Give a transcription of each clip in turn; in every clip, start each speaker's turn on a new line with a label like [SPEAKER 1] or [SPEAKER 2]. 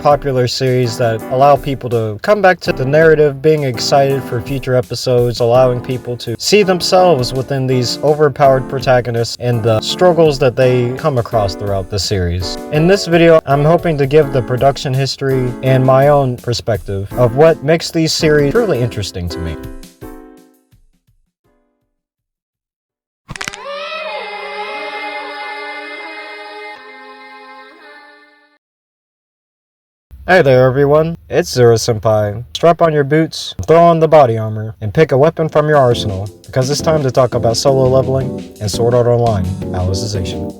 [SPEAKER 1] popular series that allow people to come back to the narrative, being excited for future episodes, allowing people to see themselves within these overpowered protagonists and the struggles that they come across throughout the series. In this video, I'm hoping to give the production history and my own perspective of what makes these series truly interesting to me. Hey there everyone, it's Xura-senpai. Strap on your boots, throw on the body armor, and pick a weapon from your arsenal, because it's time to talk about solo leveling and Sword Art Online Alicization.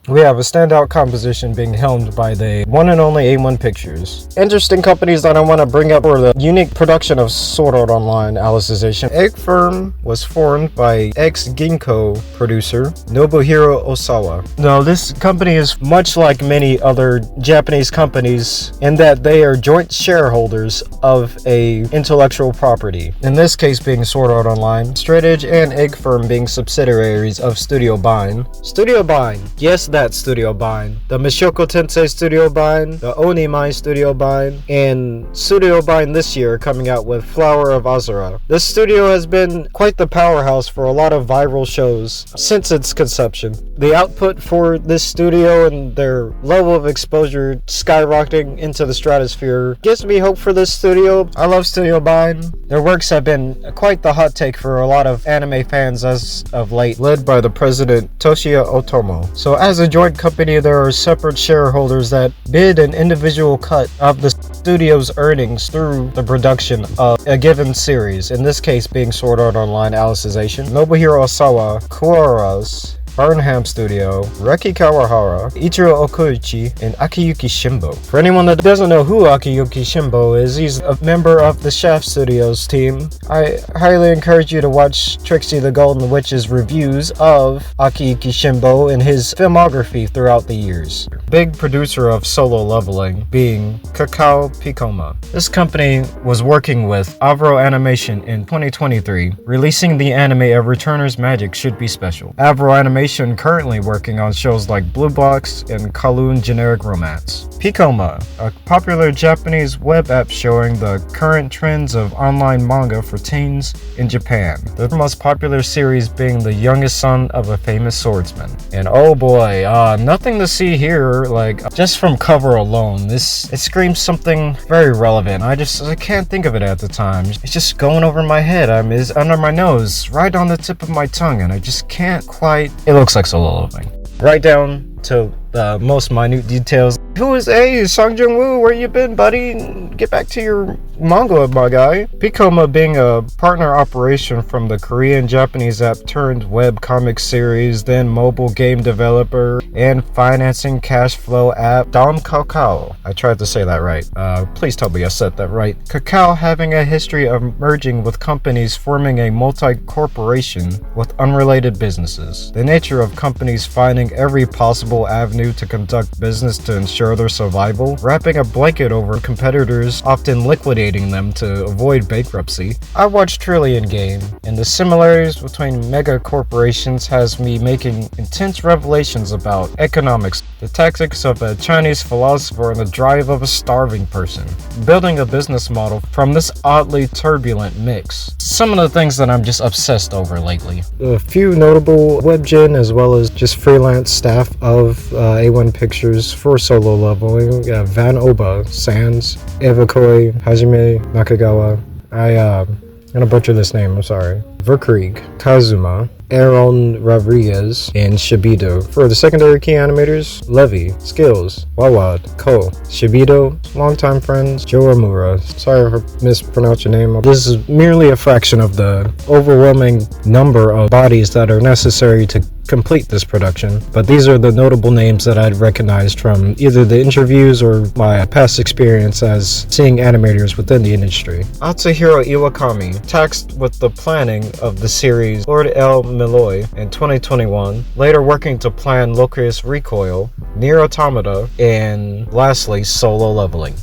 [SPEAKER 1] We have a standout composition being helmed by the one and only A1 Pictures. Interesting companies that I want to bring up for the unique production of Sword Art Online Alicization. Egg Firm was formed by ex-Ginkgo producer Nobuhiro Osawa. Now, this company is much like many other Japanese companies in that they are joint shareholders of a intellectual property. In this case being Sword Art Online, Straight Edge and Egg Firm being subsidiaries of Studio Bind. Studio Bind, yes, that Studio Bind, the Mishoko Tensei Studio Bind, the Onimai Studio Bind, and Studio Bind this year coming out with Flower of Azura. This studio has been quite the powerhouse for a lot of viral shows since its conception. The output for this studio and their level of exposure skyrocketing into the stratosphere gives me hope for this studio. I love Studio Bind. Their works have been quite the hot take for a lot of anime fans as of late, led by the president Toshiya Otomo. So as a joint company, there are separate shareholders that bid an individual cut of the studio's earnings through the production of a given series, in this case being Sword Art Online Alicization. Nobuhiro Osawa, Kuara's Burnham Studio, Reki Kawahara, Ichiro Okuichi, and Akiyuki Shimbo. For anyone that doesn't know who Akiyuki Shimbo is, he's a member of the Shaft Studios team. I highly encourage you to watch Trixie the Golden Witch's reviews of Akiyuki Shimbo and his filmography throughout the years. Big producer of solo leveling being Kakao Piccoma. This company was working with Avro Animation in 2023, releasing the anime of Returner's Magic Should Be Special. Avro Animation currently working on shows like Blue Box and Kowloon Generic Romance. Piccoma, a popular Japanese web app showing the current trends of online manga for teens in Japan. The most popular series being the youngest son of a famous swordsman. And oh boy, nothing to see here, like just from cover alone, it screams something very relevant. I can't think of it at the time. It's just going over my head. It's under my nose, right on the tip of my tongue, and I just can't quite. It looks like solo leveling. Right down to the most minute details. Who is Song Jung-woo? Where you been, buddy? Get back to your manga, my guy. Piccoma being a partner operation from the Korean Japanese app turned web comic series, then mobile game developer, and financing cash flow app Dom Kakao. I tried to say that right. Please tell me I said that right. Kakao having a history of merging with companies forming a multi-corporation with unrelated businesses. The nature of companies finding every possible avenue to conduct business to ensure their survival, wrapping a blanket over competitors, often liquidating them to avoid bankruptcy. I watched Trillion Game, and the similarities between mega corporations has me making intense revelations about economics, the tactics of a Chinese philosopher, and the drive of a starving person. Building a business model from this oddly turbulent mix. Some of the things that I'm just obsessed over lately. A few notable webgen as well as just freelance staff of A1 Pictures for solo leveling. Van Oba, Sans, Eva Koi, Hajime Nakagawa. I'm gonna butcher this name, I'm sorry. Verkrieg, Kazuma, Aaron Rodriguez, and Shibido. For the secondary key animators, Levy, Skills, Wawad, Ko, Shibido, longtime friends, Joe Amura. Sorry if I mispronounced your name. This is merely a fraction of the overwhelming number of bodies that are necessary to complete this production, but these are the notable names that I'd recognized from either the interviews or my past experience as seeing animators within the industry. Atsuhiro Iwakami, tasked with the planning of the series Lord L. Milloy in 2021, later working to plan Locus Recoil, Nier Automata, and lastly Solo Leveling.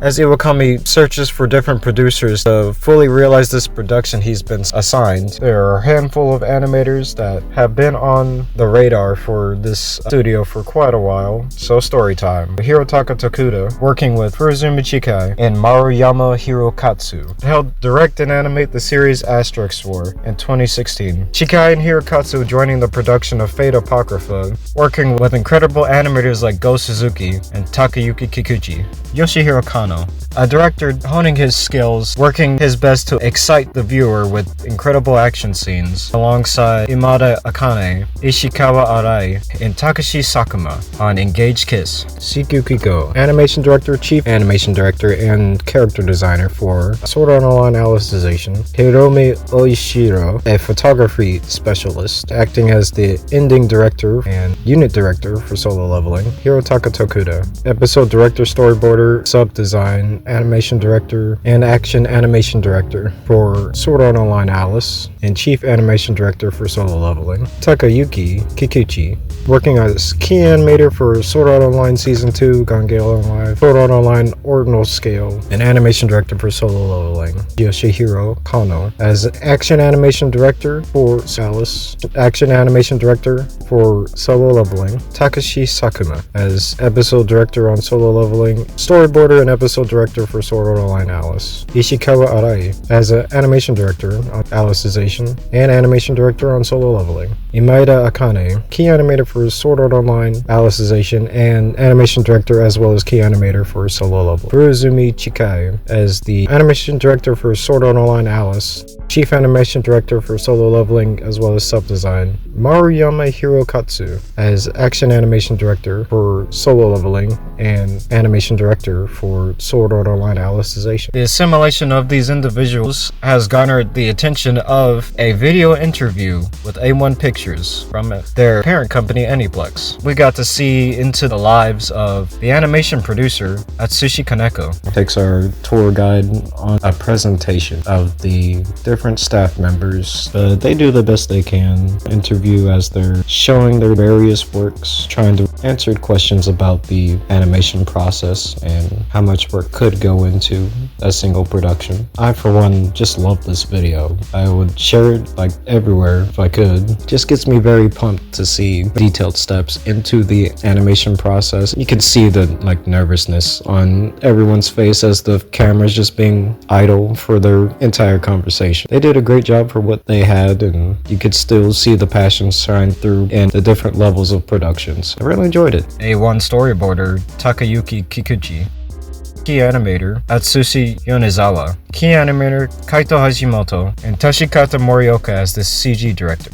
[SPEAKER 1] As Iwakami searches for different producers to fully realize this production he's been assigned, there are a handful of animators that have been on the radar for this studio for quite a while, so story time. Hirotaka Tokuda, working with Furuzumi Chikai and Maruyama Hirokatsu, helped direct and animate the series Asterix War in 2016. Chikai and Hirokatsu joining the production of Fate Apocrypha, working with incredible animators like Go Suzuki and Takayuki Kikuchi. Yoshihiro Kano, a director honing his skills, working his best to excite the viewer with incredible action scenes, alongside Imada Akane, Ishikawa Arai, and Takashi Sakuma on Engaged Kiss. Shiku Kiko, animation director, chief animation director, and character designer for Sword Art Online Alicization. Hiromi Oishiro, a photography specialist, acting as the ending director and unit director for Solo Leveling. Hirotaka Tokuda, episode director, storyboarder, sub design, animation director, and action animation director for Sword Art Online Alice, and chief animation director for Solo Leveling. Takayuki Kikuchi, working as key animator for Sword Art Online Season 2, Gangale Live, Sword Art Online Ordinal Scale, and animation director for Solo Leveling. Yoshihiro Kano, as action animation director for Alice, action animation director for Solo Leveling. Takashi Sakuma, as episode director on Solo Leveling, storyboarder and episode director for Sword Art Online Alice. Ishikawa Arai, as an animation director on Alicization and animation director on Solo Leveling. Imaida Akane, key animator for Sword Art Online Alicization and animation director as well as key animator for Solo Leveling. Furuzumi Chikai, as the animation director for Sword Art Online Alice, chief animation director for Solo Leveling as well as sub design. Maruyama Hirokatsu, as action animation director for Solo Leveling and animation director for Sword Art Online Alicization. The assimilation of these individuals has garnered the attention of a video interview with A1 Pictures from their parent company Aniplex. We got to see into the lives of the animation producer Atsushi Kaneko. Takes our tour guide on a presentation of the different staff members. They do the best they can, interview as they're showing their various works, trying to answer questions about the animation process and how much work could go into a single production. I, for one, just love this video. I would share it like everywhere if I could. Just gets me very pumped to see detailed steps into the animation process. You can see the nervousness on everyone's face as the camera's just being idle for their entire conversation. They did a great job for what they had, and you could still see the passion shine through in the different levels of productions. I really enjoyed it. A1 storyboarder Takayuki Kikuchi. Key animator Atsushi Yonezawa. Key animator Kaito Hashimoto, and Toshikata Morioka as the CG director.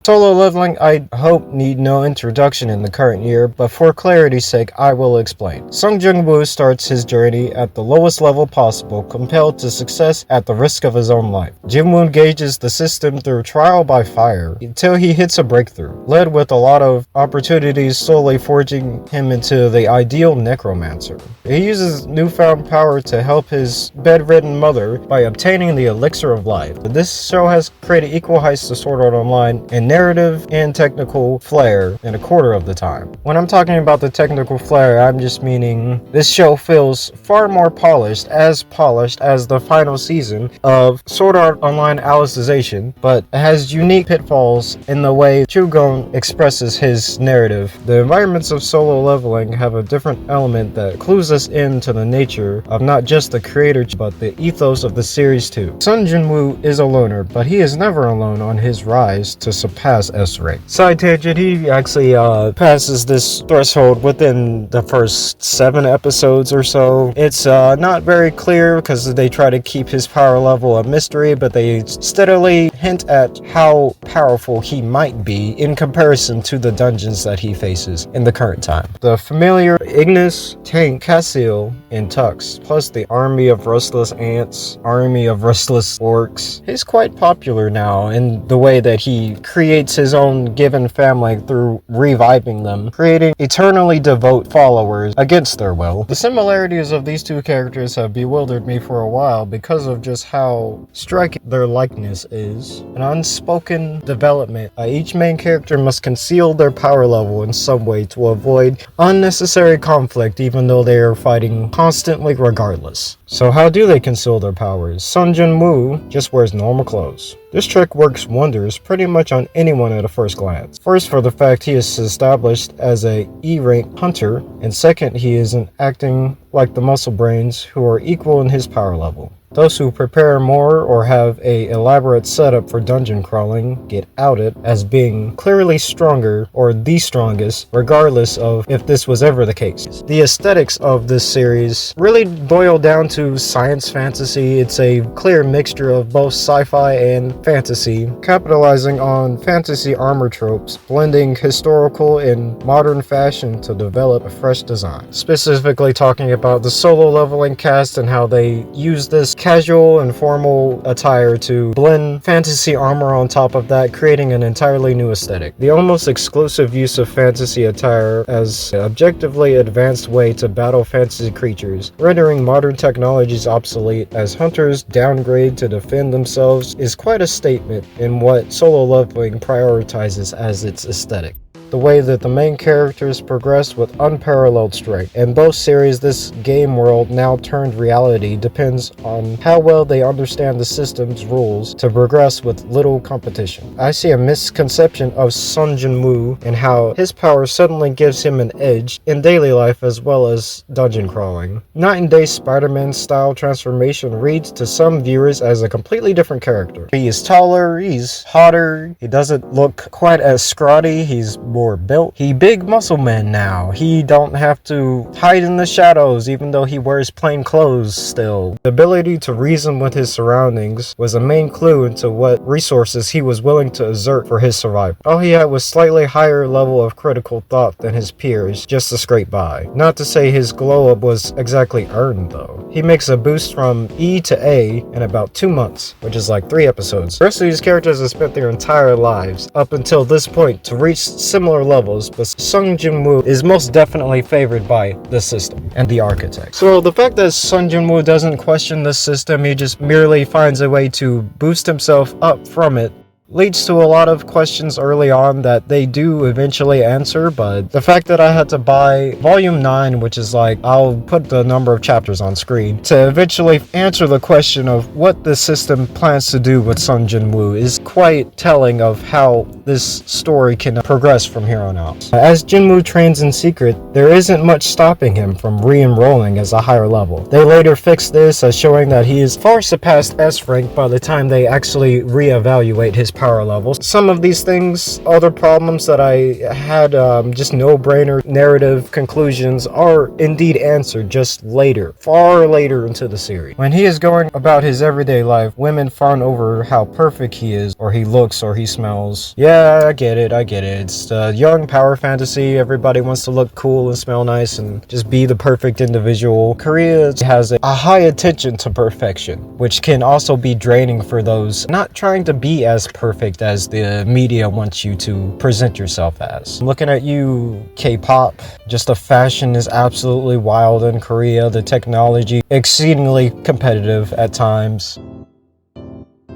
[SPEAKER 1] Solo Leveling, I hope, need no introduction in the current year, but for clarity's sake, I will explain. Sung Jung-woo starts his journey at the lowest level possible, compelled to success at the risk of his own life. Jin-woo gauges the system through trial by fire until he hits a breakthrough, led with a lot of opportunities slowly forging him into the ideal necromancer. He uses newfound power to help his bedridden mother by obtaining the elixir of life. This show has created equal heights to Sword Art Online and narrative and technical flair in a quarter of the time. When I'm talking about the technical flair, I'm just meaning this show feels far more polished as the final season of Sword Art Online Alicization, but it has unique pitfalls in the way Chugon expresses his narrative. The environments of Solo Leveling have a different element that clues us into the nature of not just the creator but the ethos of the series too. Sung Jun-woo is a loner, but he is never alone on his rise to surpass pass S rank. Side tangent, he actually passes this threshold within the first 7 episodes or so. It's not very clear because they try to keep his power level a mystery, but they steadily hint at how powerful he might be in comparison to the dungeons that he faces in the current time. The familiar Ignis, Tank, Cassiel, and Tux, plus the army of restless ants, army of restless orcs. He's quite popular now in the way that he creates his own given family through reviving them, creating eternally devout followers against their will. The similarities of these two characters have bewildered me for a while because of just how striking their likeness is. An unspoken development. Each main character must conceal their power level in some way to avoid unnecessary conflict, even though they are fighting constantly regardless. So how do they conceal their powers? Sung Jin-woo just wears normal clothes. This trick works wonders pretty much on anyone at a first glance. First, for the fact he is established as a E-rank hunter, and second, he isn't acting like the muscle brains who are equal in his power level. Those who prepare more or have a elaborate setup for dungeon crawling get outed as being clearly stronger or the strongest, regardless of if this was ever the case. The aesthetics of this series really boil down to science fantasy. It's a clear mixture of both sci-fi and fantasy, capitalizing on fantasy armor tropes, blending historical and modern fashion to develop a fresh design. Specifically talking about the solo leveling cast and how they use this casual and formal attire to blend fantasy armor on top of that, creating an entirely new aesthetic. The almost exclusive use of fantasy attire as an objectively advanced way to battle fantasy creatures, rendering modern technologies obsolete as hunters downgrade to defend themselves, is quite a statement in what solo leveling prioritizes as its aesthetic. The way that the main characters progress with unparalleled strength. In both series, this game world now turned reality depends on how well they understand the system's rules to progress with little competition. I see a misconception of Sung Jin-woo and how his power suddenly gives him an edge in daily life as well as dungeon crawling. Night and day Spider-Man style transformation reads to some viewers as a completely different character. He is taller, he's hotter, he doesn't look quite as scrawny, he's more built. He big muscle man now. He don't have to hide in the shadows even though he wears plain clothes still. The ability to reason with his surroundings was a main clue into what resources he was willing to exert for his survival. All he had was slightly higher level of critical thought than his peers just to scrape by. Not to say his glow up was exactly earned though. He makes a boost from E to A in about 2 months, which is like 3 episodes. The rest of these characters have spent their entire lives up until this point to reach similar levels, but Sung Jin-woo is most definitely favored by the system and the architect. So the fact that Sung Jin-woo doesn't question the system, he just merely finds a way to boost himself up from it, leads to a lot of questions early on that they do eventually answer. But the fact that I had to buy volume 9, which is like, I'll put the number of chapters on screen, to eventually answer the question of what the system plans to do with Sung Jin-woo is quite telling of how this story can progress from here on out. As Jin-woo trains in secret, there isn't much stopping him from re-enrolling as a higher level. They later fix this as showing that he is far surpassed S rank by the time they actually re-evaluate his power levels. Some of these things, other problems that I had, just no-brainer narrative conclusions, are indeed answered just later, far later into the series. When he is going about his everyday life, women fawn over how perfect he is, or he looks, or he smells. Yeah, I get it. It's a young power fantasy. Everybody wants to look cool and smell nice and just be the perfect individual. Korea has a high attention to perfection, which can also be draining for those not trying to be as perfect as the media wants you to present yourself as. Looking at you, K-pop, just the fashion is absolutely wild in Korea. The technology exceedingly competitive at times.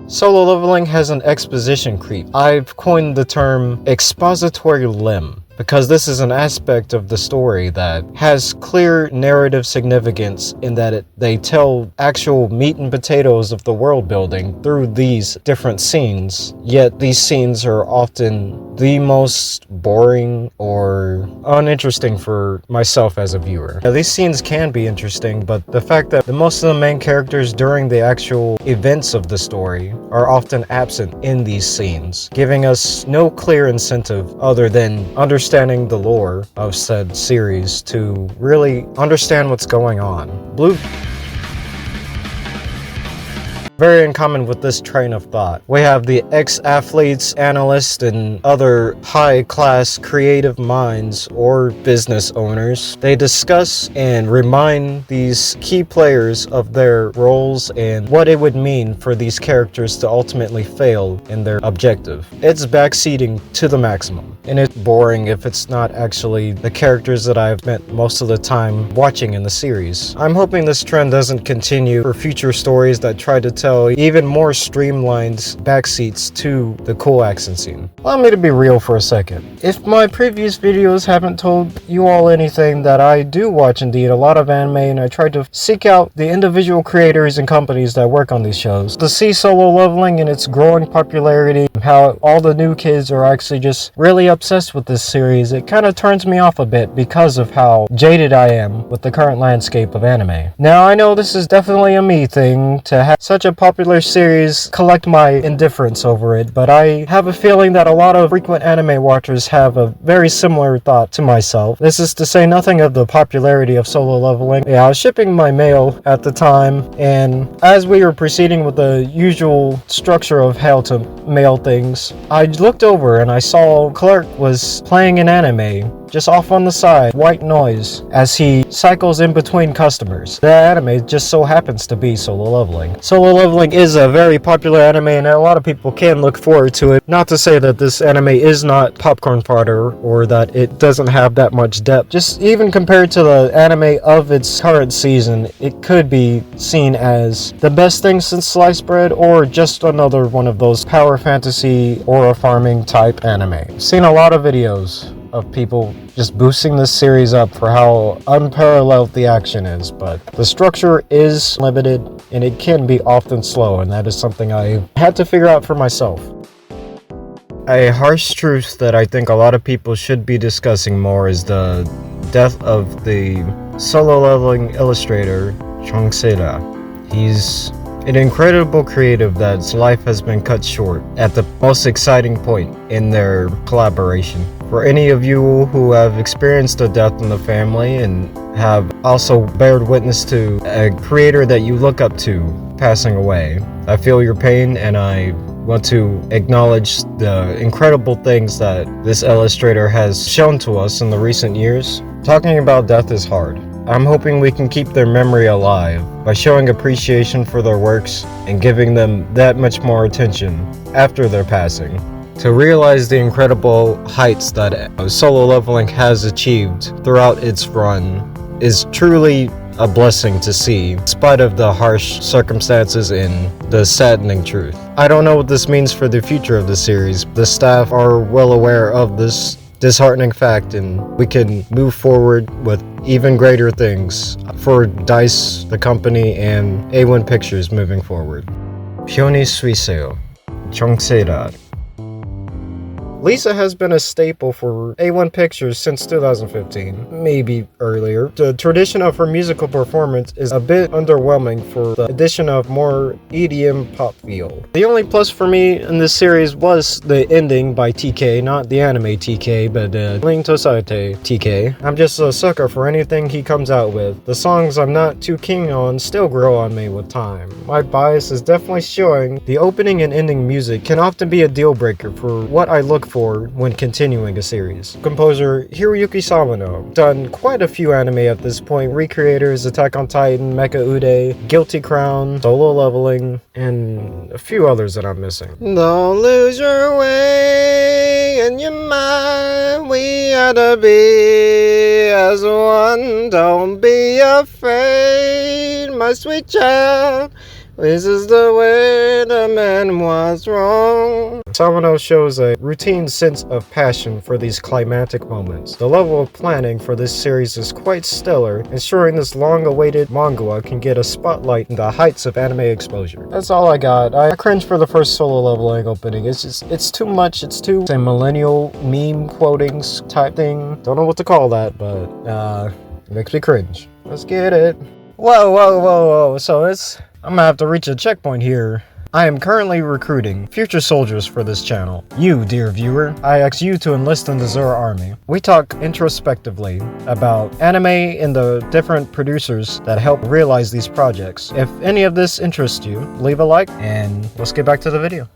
[SPEAKER 1] Solo leveling has an exposition creep. I've coined the term expository limb, because this is an aspect of the story that has clear narrative significance in that they tell actual meat and potatoes of the world building through these different scenes, yet these scenes are often the most boring or uninteresting for myself as a viewer. Now, these scenes can be interesting, but the fact that most of the main characters during the actual events of the story are often absent in these scenes, giving us no clear incentive other than understanding the lore of said series to really understand what's going on. Very in common with this train of thought. We have the ex-athletes, analysts, and other high-class creative minds or business owners. They discuss and remind these key players of their roles and what it would mean for these characters to ultimately fail in their objective. It's backseating to the maximum, and it's boring if it's not actually the characters that I've spent most of the time watching in the series. I'm hoping this trend doesn't continue for future stories that try to tell even more streamlined backseats to the cool action scene. Allow me to be real for a second. If my previous videos haven't told you all anything, that I do watch indeed a lot of anime, and I try to seek out the individual creators and companies that work on these shows. To see Solo Leveling and its growing popularity, how all the new kids are actually just really obsessed with this series, it kind of turns me off a bit because of how jaded I am with the current landscape of anime. Now, I know this is definitely a me thing to have such a popular series collect my indifference over it, but I have a feeling that a lot of frequent anime watchers have a very similar thought to myself. This is to say nothing of the popularity of Solo Leveling. Yeah, I was shipping my mail at the time, and as we were proceeding with the usual structure of how to mail things, I looked over and I saw Clerk was playing an anime just off on the side, white noise, as he cycles in between customers. The anime just so happens to be Solo Leveling. Solo Leveling is a very popular anime, and a lot of people can look forward to it. Not to say that this anime is not popcorn fodder or that it doesn't have that much depth. Just even compared to the anime of its current season, it could be seen as the best thing since sliced bread, or just another one of those power fantasy or farming type anime. I've seen a lot of videos of people just boosting this series up for how unparalleled the action is, but the structure is limited and it can be often slow, and that is something I had to figure out for myself. A harsh truth that I think a lot of people should be discussing more is the death of the Solo Leveling illustrator Xura. He's an incredible creative that's life has been cut short at the most exciting point in their collaboration. For any of you who have experienced a death in the family and have also bared witness to a creator that you look up to passing away, I feel your pain, and I want to acknowledge the incredible things that this illustrator has shown to us in the recent years. Talking about death is hard. I'm hoping we can keep their memory alive by showing appreciation for their works and giving them that much more attention after their passing. To realize the incredible heights that Solo Leveling has achieved throughout its run is truly a blessing to see, in spite of the harsh circumstances and the saddening truth. I don't know what this means for the future of the series. The staff are well aware of this disheartening fact, and we can move forward with even greater things for DICE, the company, and A1 Pictures moving forward. Pyoni Suiseo, Chongseira. Lisa has been a staple for A1 Pictures since 2015, maybe earlier. The tradition of her musical performance is a bit underwhelming for the addition of more EDM pop feel. The only plus for me in this series was the ending by TK, not the anime TK, but Ling Tosate TK. I'm just a sucker for anything he comes out with. The songs I'm not too keen on still grow on me with time. My bias is definitely showing. The opening and ending music can often be a deal breaker for what I look for when continuing a series. Composer Hiroyuki Sawano done quite a few anime at this point. Recreators Attack on Titan, Mecha Ude, Guilty Crown, Solo Leveling, and a few others that I'm missing. Don't lose your way in your mind. We ought to be as one. Don't be afraid, my sweet child. This is the way the man was wrong. Sawano shows a routine sense of passion for these climactic moments. The level of planning for this series is quite stellar, ensuring this long-awaited manga can get a spotlight in the heights of anime exposure. That's all I got. I cringe for the first solo leveling opening. It's too much. It's too, say, millennial meme quotings type thing. Don't know what to call that, but it makes me cringe. Let's get it. Whoa. So I'm gonna have to reach a checkpoint here. I am currently recruiting future soldiers for this channel. You, dear viewer, I ask you to enlist in the Xura army. We talk introspectively about anime and the different producers that help realize these projects. If any of this interests you, leave a like and let's get back to the video.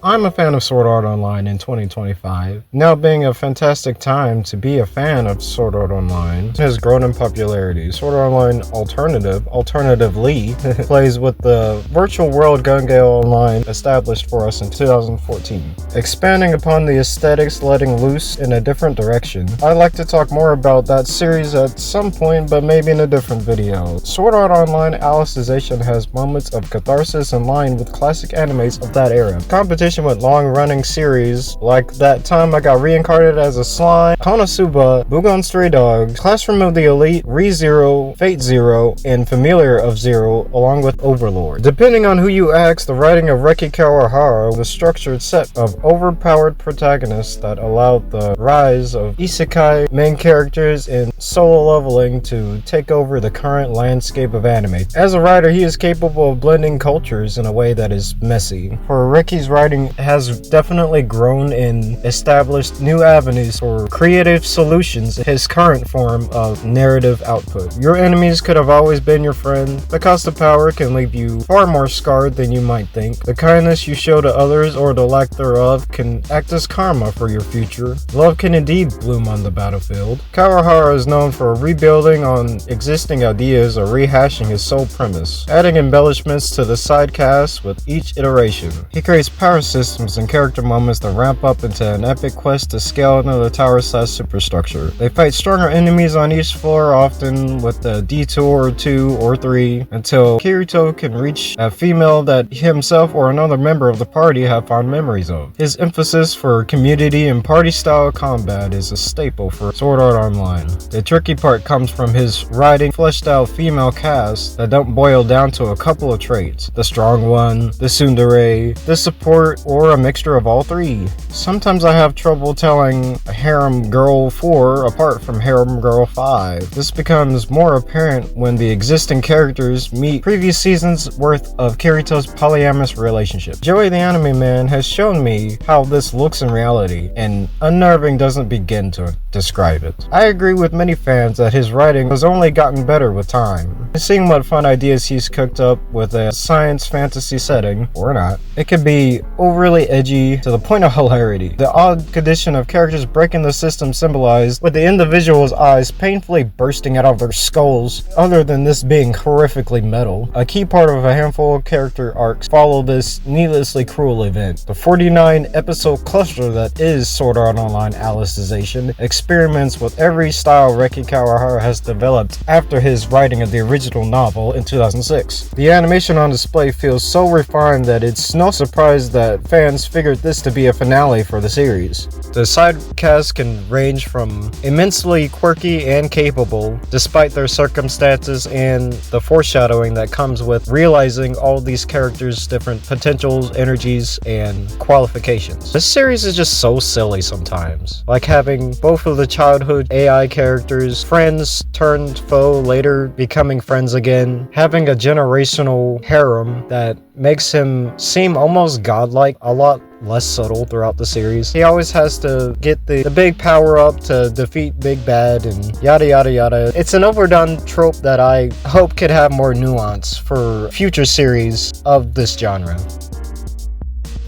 [SPEAKER 1] I'm a fan of Sword Art Online in 2025. Now being a fantastic time to be a fan of Sword Art Online has grown in popularity. Sword Art Online alternatively, plays with the virtual world Gun-Gale Online established for us in 2014. Expanding upon the aesthetics letting loose in a different direction, I'd like to talk more about that series at some point, but maybe in a different video. Sword Art Online Alicization has moments of catharsis in line with classic animes of that era. Competition with long-running series like that time I got reincarnated as a slime, Konosuba, Bugon Stray Dogs, Classroom of the Elite, ReZero, Fate Zero, and Familiar of Zero, along with Overlord. Depending on who you ask, the writing of Reki Kawahara was a structured set of overpowered protagonists that allowed the rise of isekai main characters in solo leveling to take over the current landscape of anime. As a writer, he is capable of blending cultures in a way that is messy. For Reki's writing has definitely grown and established new avenues for creative solutions in his current form of narrative output. Your enemies could have always been your friend. The cost of power can leave you far more scarred than you might think. The kindness you show to others or the lack thereof can act as karma for your future. Love can indeed bloom on the battlefield. Kawahara is known for rebuilding on existing ideas or rehashing his sole premise, adding embellishments to the side cast with each iteration. He creates power systems and character moments that ramp up into an epic quest to scale another tower-sized superstructure. They fight stronger enemies on each floor, often with a detour or 2 or 3, until Kirito can reach a female that himself or another member of the party have fond memories of. His emphasis for community and party-style combat is a staple for Sword Art Online. The tricky part comes from his writing fleshed-out female cast that don't boil down to a couple of traits: the strong one, the tsundere, the support, or a mixture of all three. Sometimes I have trouble telling Harem Girl 4 apart from Harem Girl 5. This becomes more apparent when the existing characters meet previous seasons worth of Kirito's polyamorous relationship. Joey the Anime Man has shown me how this looks in reality, and unnerving doesn't begin to describe it. I agree with many fans that his writing has only gotten better with time. Seeing what fun ideas he's cooked up with a science fantasy setting, or not, it could be overly edgy to the point of hilarity. The odd condition of characters breaking the system symbolized with the individual's eyes painfully bursting out of their skulls, other than this being horrifically metal. A key part of a handful of character arcs follow this needlessly cruel event. The 49 episode cluster that is Sword Art Online Alicization experiments with every style Reki Kawahara has developed after his writing of the original novel in 2006. The animation on display feels so refined that it's no surprise that fans figured this to be a finale for the series. The side cast can range from immensely quirky and capable, despite their circumstances and the foreshadowing that comes with realizing all these characters' different potentials, energies, and qualifications. This series is just so silly sometimes, like having both of the childhood AI characters friends turned foe, later becoming friends again, having a generational harem that makes him seem almost godlike, a lot less subtle throughout the series. He always has to get the big power up to defeat Big Bad and yada yada yada. It's an overdone trope that I hope could have more nuance for future series of this genre.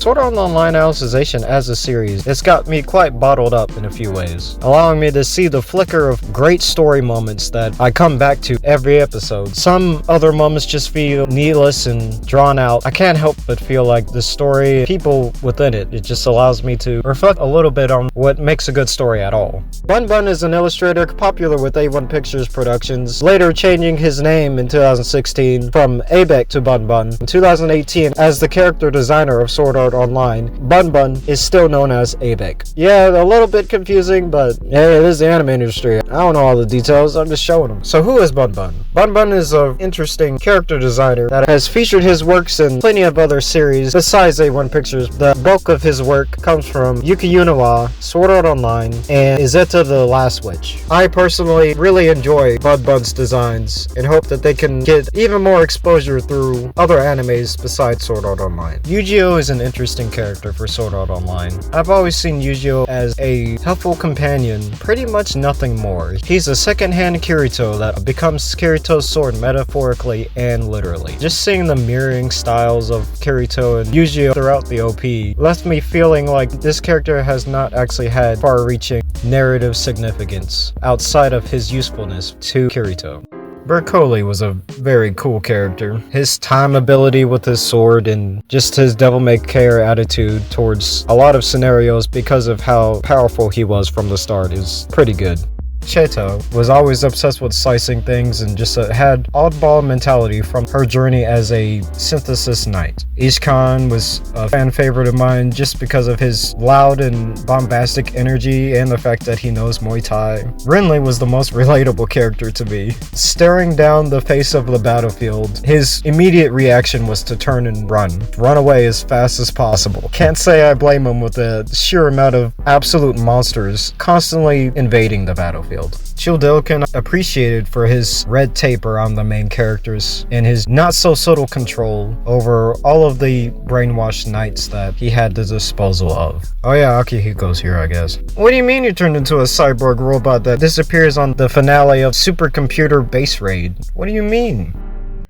[SPEAKER 1] Sword Art Online Alicization as a series, it's got me quite bottled up in a few ways, allowing me to see the flicker of great story moments that I come back to every episode. Some other moments just feel needless and drawn out. I can't help but feel like the story, people within it just allows me to reflect a little bit on what makes a good story at all. Bun Bun is an illustrator popular with A1 Pictures Productions, later changing his name in 2016 from Abec to Bun Bun. In 2018, as the character designer of Sword Art Online, Bun Bun is still known as Abec. Yeah, a little bit confusing, but hey, it is the anime industry. I don't know all the details, I'm just showing them. So who is Bun Bun? Bun Bun is an interesting character designer that has featured his works in plenty of other series besides A1 Pictures. The bulk of his work comes from Yuki Yunawa, Sword Art Online, and Izetta the Last Witch. I personally really enjoy Bun Bun's designs and hope that they can get even more exposure through other animes besides Sword Art Online. Yu-Gi-Oh is an interesting character for Sword Art Online. I've always seen Yu-Gi-Oh as a helpful companion, pretty much nothing more. He's a second-hand Kirito that becomes Kirito's sword metaphorically and literally. Just seeing the mirroring styles of Kirito and Yu-Gi-Oh throughout the OP left me feeling like this character has not actually had far-reaching narrative significance outside of his usefulness to Kirito. Bercoli was a very cool character. His time ability with his sword and just his devil-may-care attitude towards a lot of scenarios because of how powerful he was from the start is pretty good. Cheto was always obsessed with slicing things and just had oddball mentality from her journey as a synthesis knight. Ishkan was a fan favorite of mine just because of his loud and bombastic energy and the fact that he knows Muay Thai. Renly was the most relatable character to me. Staring down the face of the battlefield, his immediate reaction was to turn and run away as fast as possible. Can't say I blame him with the sheer amount of absolute monsters constantly invading the battlefield. Childelkin appreciated for his red tape around the main characters and his not so subtle control over all of the brainwashed knights that he had the disposal of. Oh yeah, Akihiko's here, I guess. What do you mean you turned into a cyborg robot that disappears on the finale of Supercomputer Base Raid? What do you mean?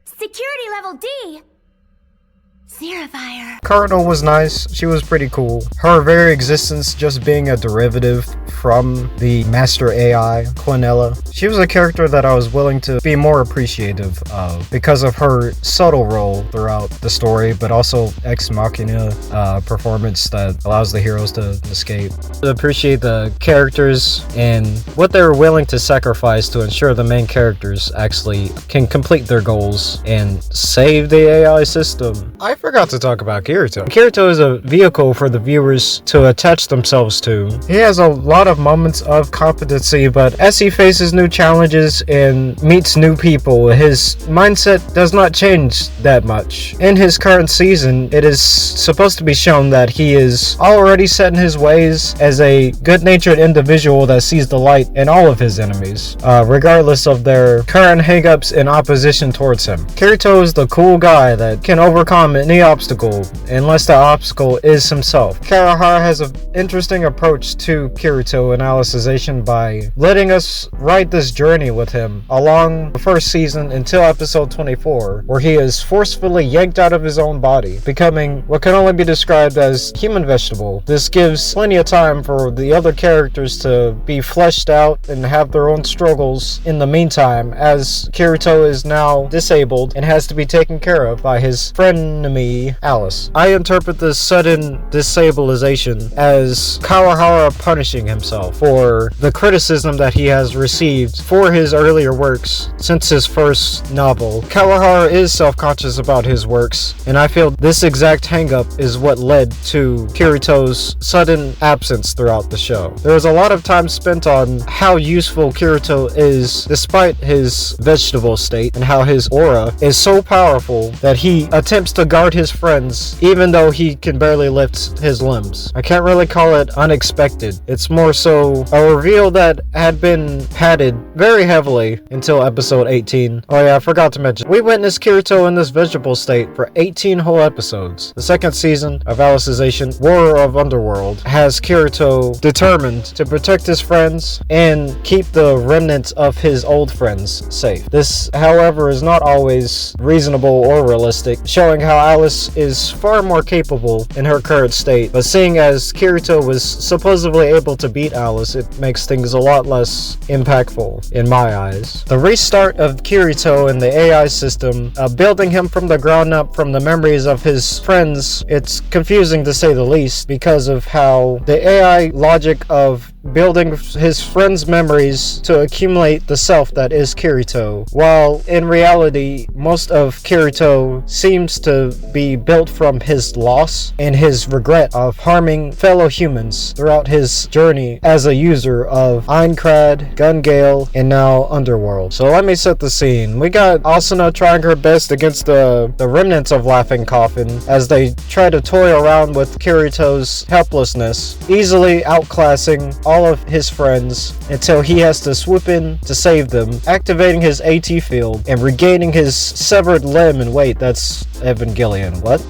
[SPEAKER 2] Security level D! Xura-fire.
[SPEAKER 1] Cardinal was nice. She was pretty cool. Her very existence just being a derivative from the master AI, Quinella. She was a character that I was willing to be more appreciative of because of her subtle role throughout the story, but also ex machina performance that allows the heroes to escape. I appreciate the characters and what they're willing to sacrifice to ensure the main characters actually can complete their goals and save the AI system. I forgot to talk about Kirito. Kirito is a vehicle for the viewers to attach themselves to. He has a lot of moments of competency, but as he faces new challenges and meets new people, his mindset does not change that much. In his current season, it is supposed to be shown that he is already set in his ways as a good-natured individual that sees the light in all of his enemies, regardless of their current hang-ups and opposition towards him. Kirito is the cool guy that can overcome any obstacle, unless the obstacle is himself. Kawahara has an interesting approach to Kirito and Alicization by letting us ride this journey with him along the first season until episode 24, where he is forcefully yanked out of his own body, becoming what can only be described as human vegetable. This gives plenty of time for the other characters to be fleshed out and have their own struggles in the meantime, as Kirito is now disabled and has to be taken care of by his frenemy Alice. I interpret this sudden disabilization as Kawahara punishing himself for the criticism that he has received for his earlier works since his first novel. Kawahara is self-conscious about his works, and I feel this exact hang-up is what led to Kirito's sudden absence throughout the show. There was a lot of time spent on how useful Kirito is despite his vegetable state, and how his aura is so powerful that he attempts to guard his friends even though he can barely lift his limbs. I can't really call it unexpected. It's more so a reveal that had been padded very heavily until episode 18. Oh yeah, I forgot to mention, we witnessed Kirito in this vegetable state for 18 whole episodes. The second season of Alicization, War of Underworld, has Kirito determined to protect his friends and keep the remnants of his old friends safe. This, however, is not always reasonable or realistic, showing how Alice is far more capable in her current state, but seeing as Kirito was supposedly able to beat Alice, it makes things a lot less impactful in my eyes. The restart of Kirito and the AI system, building him from the ground up from the memories of his friends, it's confusing to say the least because of how the AI logic of building his friends' memories to accumulate the self that is Kirito, while in reality most of Kirito seems to be built from his loss and his regret of harming fellow humans throughout his journey as a user of Aincrad, Gungale, and now Underworld. So let me set the scene. We got Asuna trying her best against the remnants of Laughing Coffin as they try to toy around with Kirito's helplessness, easily outclassing all of his friends until he has to swoop in to save them, activating his AT field and regaining his severed limb. And wait, that's Evangelion. What?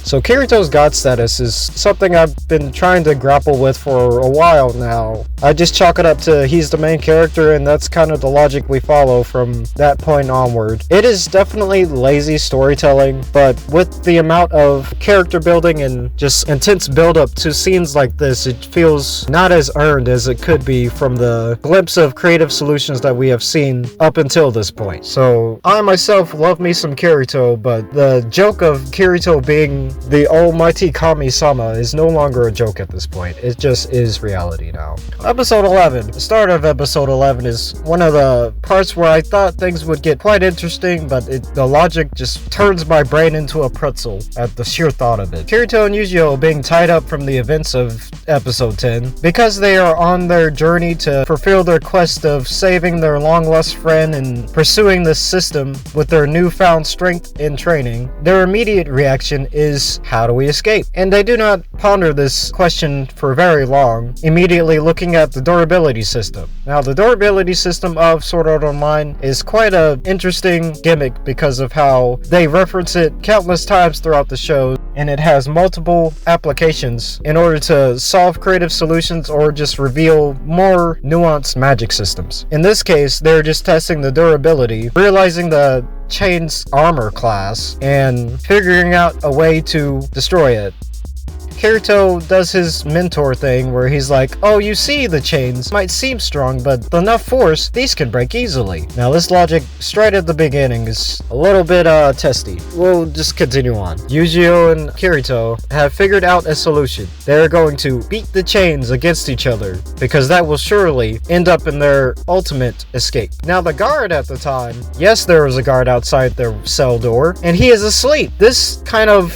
[SPEAKER 1] So Kirito's god status is something I've been trying to grapple with for a while now. I just chalk it up to he's the main character, and that's kind of the logic we follow from that point onward. It is definitely lazy storytelling, but with the amount of character building and just intense build-up to scenes like this, it feels not as earned as it could be from the glimpse of creative solutions that we have seen up until this point. So I myself love me some Kirito, but the joke of Kirito being the almighty Kami-sama is no longer a joke at this point. It just is reality now. Episode 11. The start of episode 11 is one of the parts where I thought things would get quite interesting, but the logic just turns my brain into a pretzel at the sheer thought of it. Kirito and Yujiro being tied up from the events of episode 10 because they are on their journey to fulfill their quest of saving their long-lost friend and pursuing this system with their newfound strength and training. Their immediate reaction is, how do we escape? And they do not ponder this question for very long, immediately looking at the durability system. Now, the durability system of Sword Art Online is quite an interesting gimmick because of how they reference it countless times throughout the show, and it has multiple applications in order to solve creative solutions or just reveal more nuanced magic systems. In this case, they're just testing the durability, realizing the chain's armor class, and figuring out a way to destroy it. Kirito does his mentor thing where he's like, oh, you see, the chains might seem strong, but with enough force, these can break easily. Now, this logic straight at the beginning is a little bit testy. We'll just continue on. Yujiro and Kirito have figured out a solution. They're going to beat the chains against each other because that will surely end up in their ultimate escape. Now, the guard at the time, yes, there was a guard outside their cell door, and he is asleep. This kind of,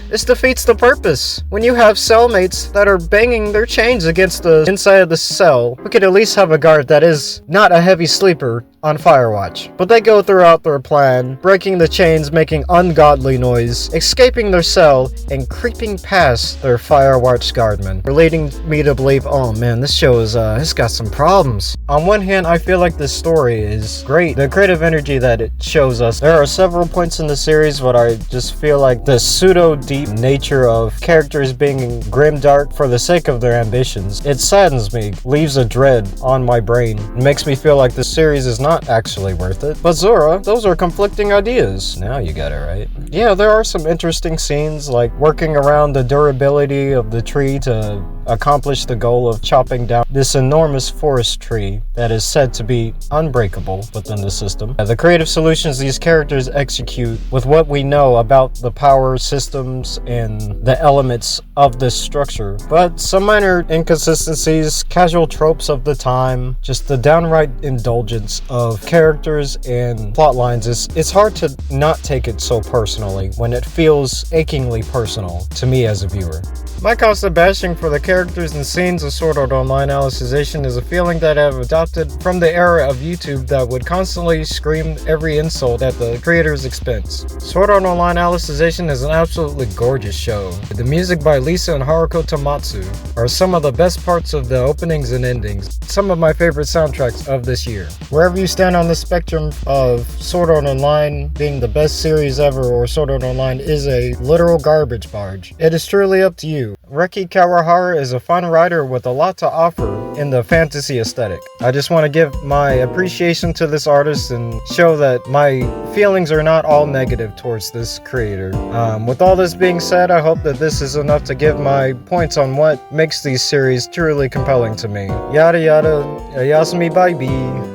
[SPEAKER 1] this defeats the purpose. When you have cellmates that are banging their chains against the inside of the cell, we could at least have a guard that is not a heavy sleeper on Firewatch. But they go throughout their plan, breaking the chains, making ungodly noise, escaping their cell, and creeping past their Firewatch guardmen, leading me to believe, oh man, this show is, it's got some problems. On one hand, I feel like this story is great. The creative energy that it shows us. There are several points in the series where I just feel like the pseudo-deep nature of characters being grimdark for the sake of their ambitions. It saddens me, leaves a dread on my brain, and makes me feel like this series is not actually worth it. But Zora, those are conflicting ideas. Now you got it right. Yeah, there are some interesting scenes, like working around the durability of the tree to accomplish the goal of chopping down this enormous forest tree that is said to be unbreakable within the system. The creative solutions these characters execute with what we know about the power systems and the elements of this structure. But some minor inconsistencies, casual tropes of the time, just the downright indulgence of characters and plot lines, it's hard to not take it so personally when it feels achingly personal to me as a viewer. My constant bashing for the characters and scenes of Sword Art Online Alicization is a feeling that I've adopted from the era of YouTube that would constantly scream every insult at the creator's expense. Sword Art Online Alicization is an absolutely gorgeous show. The music by Lisa and Haruko Tomatsu are some of the best parts of the openings and endings, some of my favorite soundtracks of this year. Wherever you stand on the spectrum of Sword Art Online being the best series ever or Sword Art Online is a literal garbage barge, it is truly up to you. Reki Kawahara is a fun writer with a lot to offer, in the fantasy aesthetic. I just want to give my appreciation to this artist and show that my feelings are not all negative towards this creator. With all this being said, I hope that this is enough to give my points on what makes these series truly compelling to me. Yada yada, yasumi bye bye.